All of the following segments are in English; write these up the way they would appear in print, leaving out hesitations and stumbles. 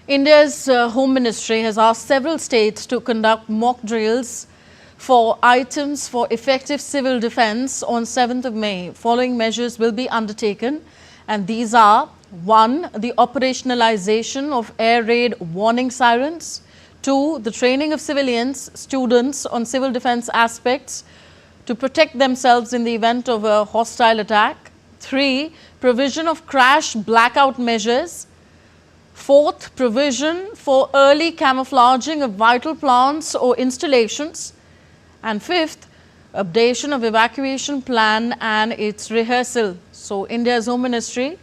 India's Home Ministry has asked several states to conduct mock drills for items for effective civil defence on 7th of May. Following measures will be undertaken, and these are: 1. The operationalization of air raid warning sirens; 2. The training of civilians, students on civil defence aspects to protect themselves in the event of a hostile attack; 3. Provision of crash blackout measures; 4th, provision for early camouflaging of vital plants or installations; and 5th, updation of evacuation plan and its rehearsal. So, India's Home Ministry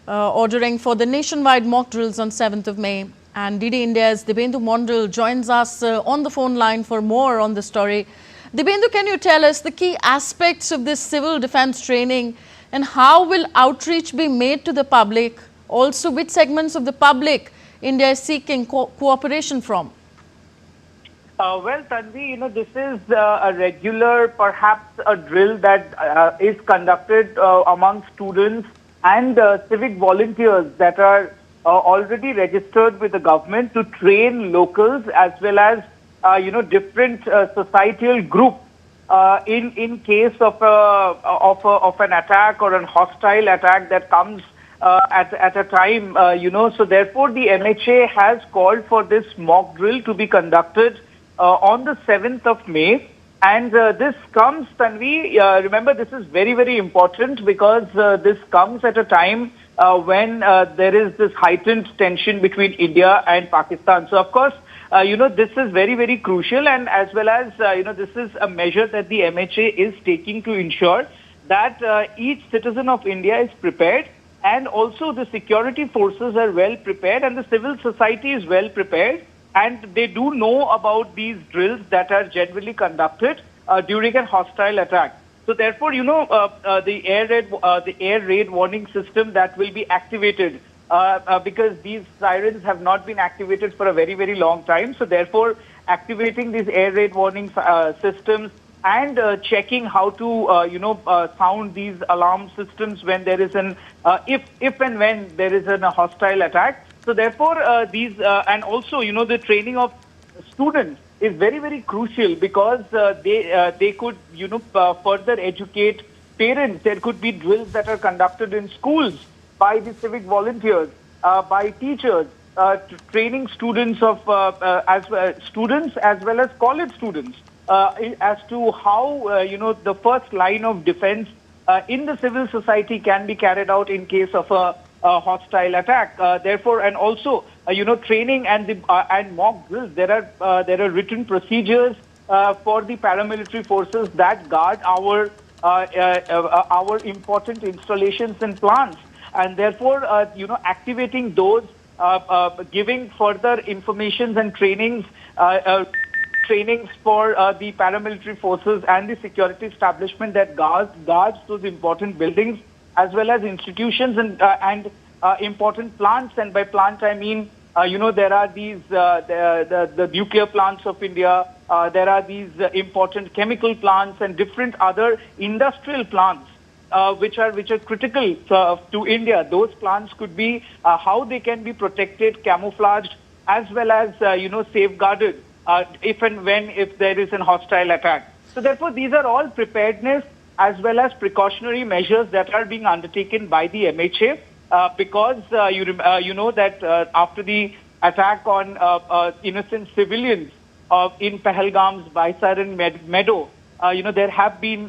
ordering for the nationwide mock drills on 7th of May. And DD India's Dibendu Mondal joins us on the phone line for more on the story. Dibendu, can you tell us the key aspects of this civil defence training, and how will outreach be made to the public? Also, which segments of the public India is seeking cooperation from? Well, Tanvi, this is a regular, perhaps a drill that is conducted among students and civic volunteers that are already registered with the government to train locals as well as, different societal groups in case of an attack or a hostile attack that comes at a time, So therefore, the MHA has called for this mock drill to be conducted on the 7th of May. And this comes, Tanvi, remember, this is very, very important because this comes at a time when there is this heightened tension between India and Pakistan. So, of course, this is very, very crucial, and as well as, this is a measure that the MHA is taking to ensure that each citizen of India is prepared, and also the security forces are well prepared, and the civil society is well prepared, and they do know about these drills that are generally conducted during a hostile attack. So therefore, the air raid warning system that will be activated because these sirens have not been activated for a very, very long time. So therefore, activating these air raid warning systems and checking how to, sound these alarm systems when there is if and when there is a hostile attack. So therefore, these and also, the training of students is very, very crucial because they could, further educate parents. There could be drills that are conducted in schools by the civic volunteers, by teachers, training students students as well as college students as to how, the first line of defense in the civil society can be carried out in case of a hostile attack. Therefore, and also, training and mock drills. There are written procedures for the paramilitary forces that guard our important installations and plants, and therefore, activating those, giving further informations and trainings for the paramilitary forces and the security establishment that guards those important buildings, as well as institutions and important plants. And by plant, I mean, there are these, the nuclear plants of India, there are these important chemical plants and different other industrial plants, which are critical to India. Those plants could be how they can be protected, camouflaged, as well as, safeguarded if there is a hostile attack. So therefore, these are all preparedness as well as precautionary measures that are being undertaken by the MHA because you know that after the attack on innocent civilians in Pahalgam's Baisaran Meadow, there have been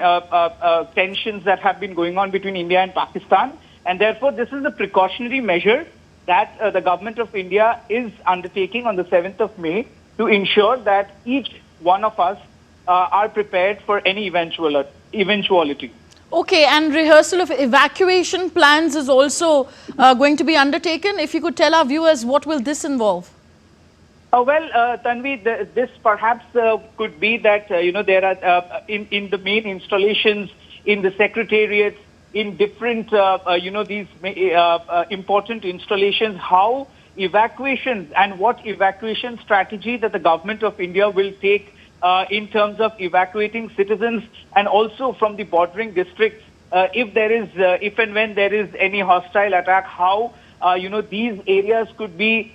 tensions that have been going on between India and Pakistan, and therefore this is a precautionary measure that the government of India is undertaking on the 7th of May to ensure that each one of us are prepared for any eventuality. Okay, and rehearsal of evacuation plans is also going to be undertaken. If you could tell our viewers, what will this involve? Tanvi, this perhaps could be that, there are in the main installations, in the secretariats, in different, these important installations, how evacuations and what evacuation strategy that the government of India will take in terms of evacuating citizens and also from the bordering districts. If and when there is any hostile attack, how these areas could be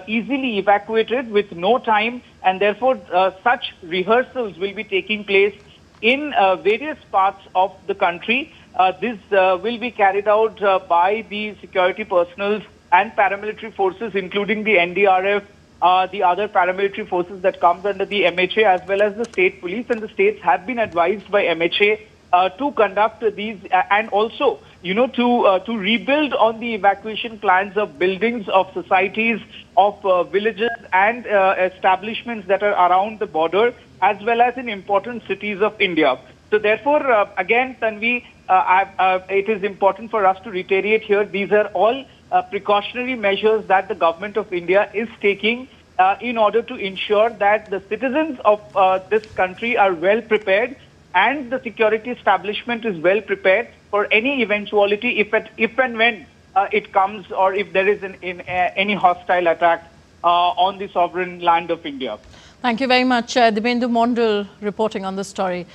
easily evacuated with no time, and therefore such rehearsals will be taking place in various parts of the country. This will be carried out by the security personnel and paramilitary forces, including the NDRF, the other paramilitary forces that comes under the MHA, as well as the state police. And the states have been advised by MHA to conduct these and also, to rebuild on the evacuation plans of buildings, of societies, of villages and establishments that are around the border, as well as in important cities of India. So therefore, again, Tanvi, it is important for us to reiterate here, these are all precautionary measures that the government of India is taking in order to ensure that the citizens of this country are well prepared and the security establishment is well prepared for any eventuality if and when it comes, or if there is any hostile attack on the sovereign land of India. Thank you very much, Dibendu Mondal, reporting on this story.